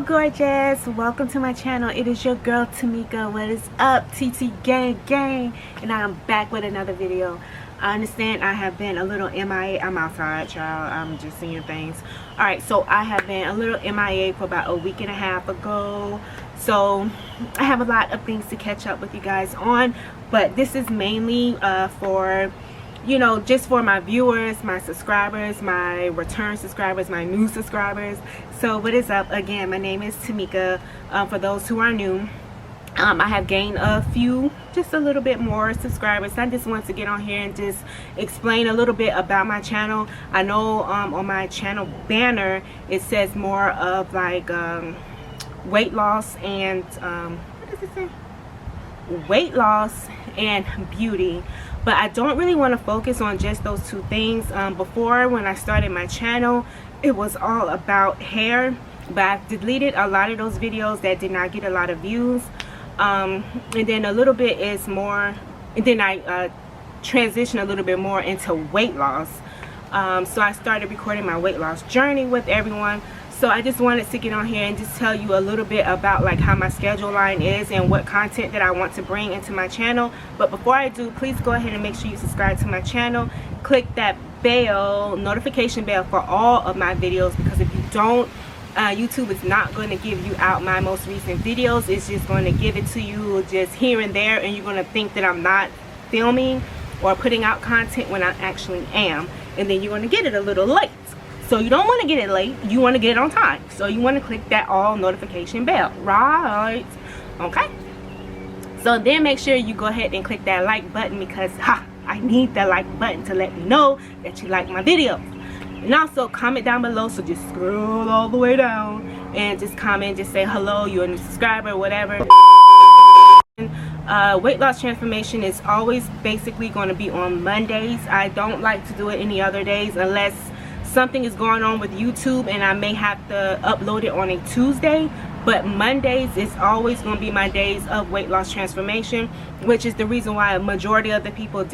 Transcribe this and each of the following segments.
Hello gorgeous, welcome to my channel. It is your girl Tamika. What is up, TT gang? And I'm back with another video. I understand I have been a little MIA. I'm outside, child. I'm just seeing things. Alright, so I have been a little MIA for about a week and a half ago. So I have a lot of things to catch up with you guys on, but this is mainly for, you know, just for my viewers, my subscribers, my return subscribers, my new subscribers. So what is up? Again, my name is Tamika. For those who are new, I have gained a few, just a little bit more subscribers. I just want to get on here and just explain a little bit about my channel. I know on my channel banner it says more of like weight loss and what does it say? Weight loss and beauty. But I don't really want to focus on just those two things. Before, when I started my channel, it was all about hair, but I've deleted a lot of those videos that did not get a lot of views. And then a little bit is more, and then I transitioned a little bit more into weight loss. So I started recording my weight loss journey with everyone. So I just wanted to get on here and just tell you a little bit about like how my schedule line is and what content that I want to bring into my channel. But before I do, please go ahead and make sure you subscribe to my channel. Click that bell, notification bell for all of my videos, because if you don't, YouTube is not going to give you out my most recent videos. It's just going to give it to you just here and there, and you're going to think that I'm not filming or putting out content when I actually am, and then you're going to get it a little late. So you don't want to get it late, you want to get it on time. So you want to click that all notification bell, right? Okay. So then make sure you go ahead and click that like button, because I need that like button to let me know that you like my videos. And also comment down below, so just scroll all the way down and just comment, just say hello, you're a new subscriber, whatever. Weight loss transformation is always basically going to be on Mondays. I don't like to do it any other days unless something is going on with YouTube and I may have to upload it on a Tuesday. But Mondays is always going to be my days of weight loss transformation, which is the reason why a majority of the people of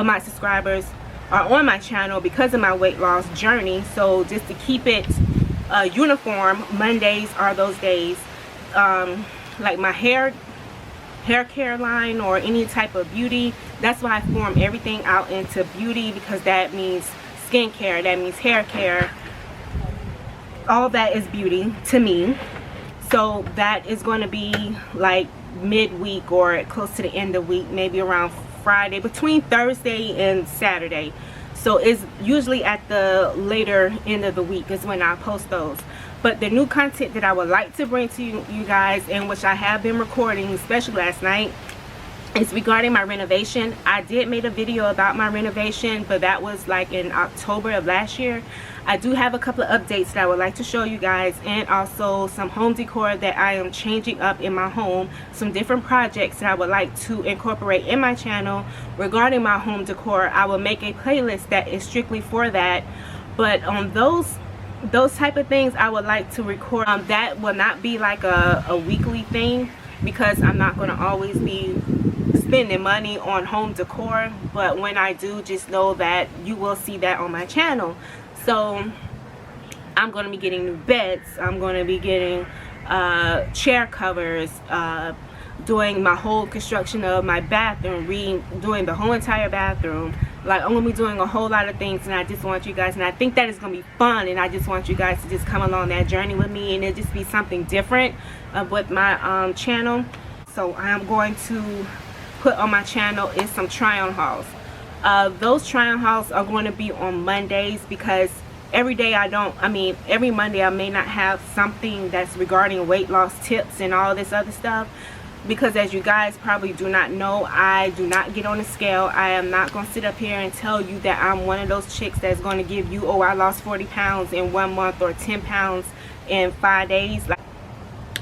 my subscribers are on my channel, because of my weight loss journey. So just to keep it uniform, Mondays are those days. Like my hair care line or any type of beauty, that's why I form everything out into beauty, because that means skincare, that means hair care, all that is beauty to me. So that is going to be like midweek or close to the end of the week, maybe around Friday, between Thursday and Saturday. So it's usually at the later end of the week is when I post those. But the new content that I would like to bring to you guys, and which I have been recording, especially last night, is regarding my renovation. I did make a video about my renovation, but that was like in October of last year. I do have a couple of updates that I would like to show you guys, and also some home decor that I am changing up in my home, some different projects that I would like to incorporate in my channel regarding my home decor. I will make a playlist that is strictly for that. But on those type of things I would like to record. That will not be like a weekly thing, because I'm not going to always be spending money on home decor. But when I do, just know that you will see that on my channel. So I'm going to be getting new beds, I'm going to be getting chair covers, doing my whole construction of my bathroom, redoing the whole entire bathroom. Like, I'm going to be doing a whole lot of things, and I just want you guys, and I think that is going to be fun, and I just want you guys to just come along that journey with me, and it just be something different with my channel. So I am going to put on my is some try-on hauls. Those try-on hauls are going to be on Mondays, because every Monday I may not have something that's regarding weight loss tips and all this other stuff, because as you guys probably do not know, I do not get on the scale. I am not going to sit up here and tell you that I'm one of those chicks that's going to give you, oh, I lost 40 pounds in 1 month or 10 pounds in 5 days.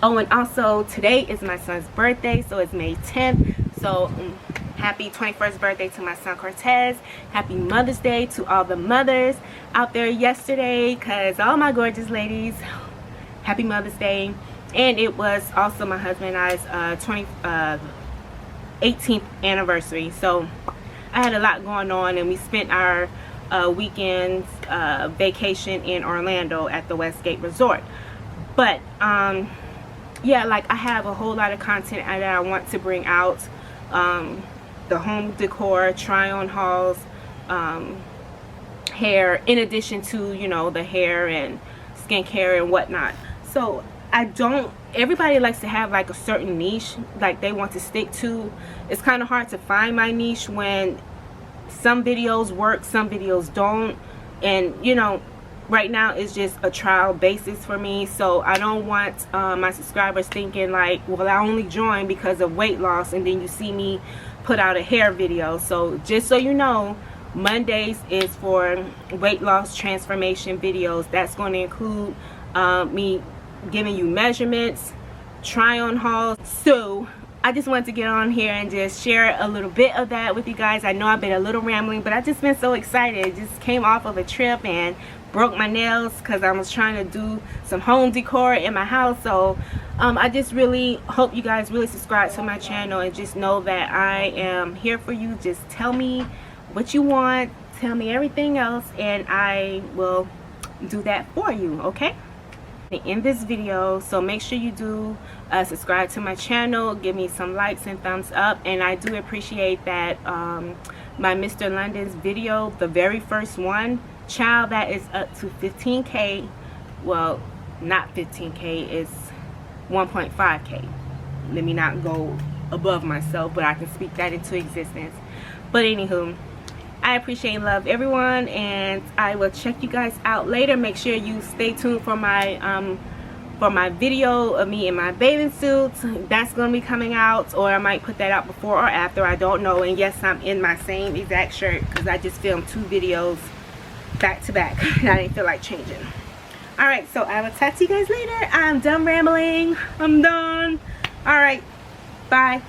Oh, and also today is my son's birthday, so it's May 10th. So happy 21st birthday to my son Cortez. Happy Mother's Day to all the mothers out there yesterday, because all my gorgeous ladies, happy Mother's Day. And it was also my husband and I's 18th anniversary. So I had a lot going on, and we spent our weekend vacation in Orlando at the Westgate Resort. But yeah, like I have a whole lot of content that I want to bring out. The home decor, try on hauls, hair, in addition to, you know, the hair and skincare and whatnot. So everybody likes to have like a certain niche like they want to stick to. It's kind of hard to find my niche when some videos work, some videos don't. And you know, right now it's just a trial basis for me. So I don't want my subscribers thinking like, well, I only joined because of weight loss, and then you see me put out a hair video. So just so you know, Mondays is for weight loss transformation videos. That's going to include me giving you measurements, try on hauls. So I just wanted to get on here and just share a little bit of that with you guys. I know I've been a little rambling, but I've just been so excited. Just came off of a trip and broke my nails because I was trying to do some home decor in my house. So I just really hope you guys really subscribe to my channel and just know that I am here for you. Just tell me what you want, tell me everything else, and I will do that for you, okay? In this video, so make sure you do subscribe to my channel, give me some likes and thumbs up. And I do appreciate that my Mr. London's video, the very first one, child, that is up to 15K. Well, not 15K, it's 1.5K. Let me not go above myself, but I can speak that into existence. But anywho, I appreciate and love everyone, and I will check you guys out later. Make sure you stay tuned for my video of me in my bathing suit. That's going to be coming out, or I might put that out before or after, I don't know. And yes, I'm in my same exact shirt because I just filmed 2 videos back to back and I didn't feel like changing. Alright, so I will talk to you guys later. I'm done rambling. I'm done. Alright, bye.